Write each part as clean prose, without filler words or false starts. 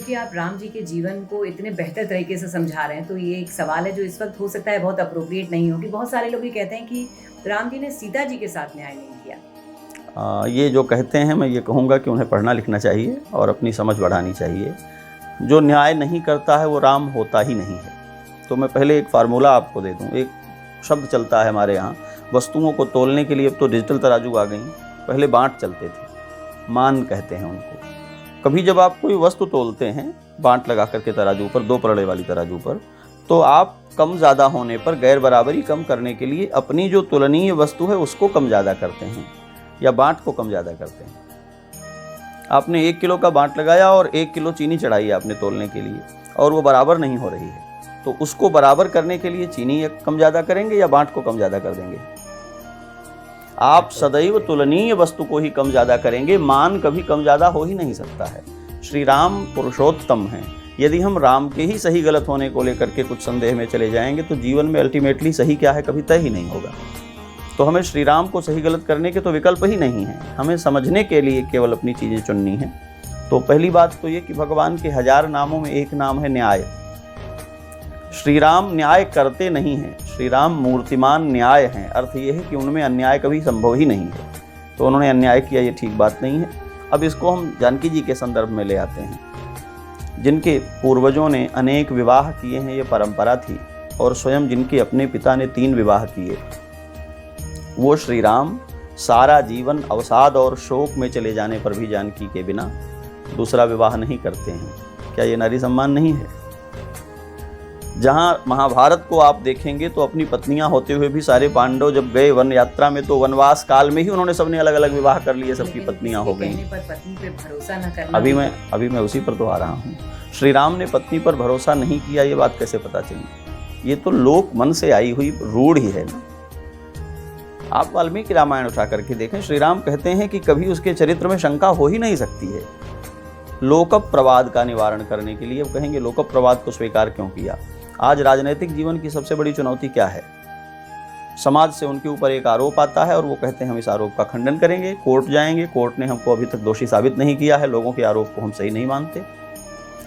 चूंकि आप राम जी के जीवन को इतने बेहतर तरीके से समझा रहे हैं, तो ये एक सवाल है जो इस वक्त हो सकता है बहुत अप्रोप्रिएट नहीं हो कि बहुत सारे लोग ये कहते हैं कि राम जी ने सीता जी के साथ न्याय नहीं किया। ये जो कहते हैं, मैं ये कहूँगा कि उन्हें पढ़ना लिखना चाहिए और अपनी समझ बढ़ानी चाहिए। जो न्याय नहीं करता है वो राम होता ही नहीं है। तो मैं पहले एक फार्मूला आपको दे दूँ। एक शब्द चलता है हमारे यहाँ वस्तुओं को तोलने के लिए। अब तो डिजिटल तराजू आ गई, पहले बाँट चलते थे, मान कहते हैं उनको। कभी जब आप कोई वस्तु तोलते हैं बाँट लगा करके तराजू पर, दो पलड़े वाली तराजू पर, तो आप कम ज़्यादा होने पर गैर बराबरी कम करने के लिए अपनी जो तुलनीय वस्तु है उसको कम ज़्यादा करते हैं या बाँट को कम ज़्यादा करते हैं। आपने 1 किलो का बाँट लगाया और 1 किलो चीनी चढ़ाई आपने तोलने के लिए, और वो बराबर नहीं हो रही है, तो उसको बराबर करने के लिए चीनी कम ज़्यादा करेंगे या बाँट को कम ज़्यादा कर देंगे? आप सदैव तुलनीय वस्तु को ही कम ज़्यादा करेंगे, मान कभी कम ज़्यादा हो ही नहीं सकता है। श्री राम पुरुषोत्तम हैं। यदि हम राम के ही सही गलत होने को लेकर के कुछ संदेह में चले जाएंगे तो जीवन में अल्टीमेटली सही क्या है कभी तय ही नहीं होगा। तो हमें श्री राम को सही गलत करने के तो विकल्प ही नहीं है, हमें समझने के लिए केवल अपनी चीज़ें चुननी है। तो पहली बात तो ये कि भगवान के 1000 नामों में एक नाम है न्याय। श्री राम न्याय करते नहीं हैं, श्री राम मूर्तिमान न्याय हैं। अर्थ ये है कि उनमें अन्याय कभी संभव ही नहीं है, तो उन्होंने अन्याय किया ये ठीक बात नहीं है। अब इसको हम जानकी जी के संदर्भ में ले आते हैं, जिनके पूर्वजों ने अनेक विवाह किए हैं, ये परंपरा थी, और स्वयं जिनके अपने पिता ने 3 विवाह किए, वो श्री राम सारा जीवन अवसाद और शोक में चले जाने पर भी जानकी के बिना दूसरा विवाह नहीं करते हैं। क्या ये नारी सम्मान नहीं है? जहाँ महाभारत को आप देखेंगे तो अपनी पत्नियां होते हुए भी सारे पांडव जब गए वन यात्रा में, तो वनवास काल में ही उन्होंने सबने अलग अलग विवाह कर लिए, सबकी पत्नियां हो गई। पत्नी पे भरोसा न करना। अभी मैं उसी पर तो आ रहा हूँ। श्री राम ने पत्नी पर भरोसा नहीं किया, ये बात कैसे पता चली? ये तो लोक मन से आई हुई रूढ़ ही है ना। आप वाल्मीकि रामायण उठा करके देखें, श्री राम कहते हैं कि कभी उसके चरित्र में शंका हो ही नहीं सकती है। लोकप प्रवाद का निवारण करने के लिए, अब कहेंगे लोकप प्रवाद को स्वीकार क्यों किया? आज राजनीतिक जीवन की सबसे बड़ी चुनौती क्या है? समाज से उनके ऊपर एक आरोप आता है और वो कहते हैं हम इस आरोप का खंडन करेंगे, कोर्ट जाएंगे, कोर्ट ने हमको अभी तक दोषी साबित नहीं किया है, लोगों के आरोप को हम सही नहीं मानते,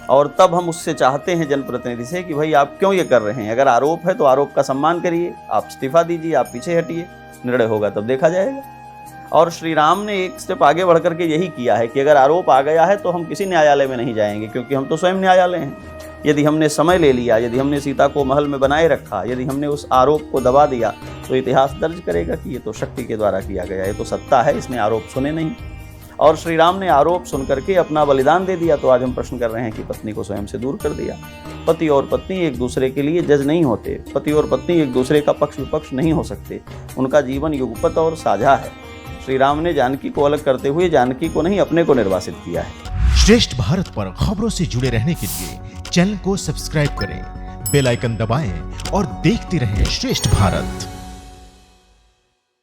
और तब हम उससे चाहते हैं जनप्रतिनिधि से कि भाई आप क्यों ये कर रहे हैं? अगर आरोप है तो आरोप का सम्मान करिए, आप इस्तीफा दीजिए, आप पीछे हटिए, निर्णय होगा तब देखा जाएगा। और श्री राम ने एक स्टेप आगे बढ़ करके यही किया है कि अगर आरोप आ गया है तो हम किसी न्यायालय में नहीं जाएंगे, क्योंकि हम तो स्वयं न्यायालय हैं। यदि हमने समय ले लिया, यदि हमने सीता को महल में बनाए रखा, यदि हमने उस आरोप को दबा दिया, तो इतिहास दर्ज करेगा कि ये तो शक्ति के द्वारा किया गया, ये तो सत्ता है, इसने आरोप सुने नहीं। और श्री राम ने आरोप सुन करके अपना बलिदान दे दिया। तो आज हम प्रश्न कर रहे हैं कि पत्नी को स्वयं से दूर कर दिया। पति और पत्नी एक दूसरे के लिए जज नहीं होते, पति और पत्नी एक दूसरे का पक्ष विपक्ष नहीं हो सकते, उनका जीवन युगपत और साझा है। श्री राम ने जानकी को अलग करते हुए जानकी को नहीं, अपने को निर्वासित किया है। श्रेष्ठ भारत पर खबरों से जुड़े रहने के लिए चैनल को सब्सक्राइब करें, बेल आइकन दबाएं और देखते रहें श्रेष्ठ भारत।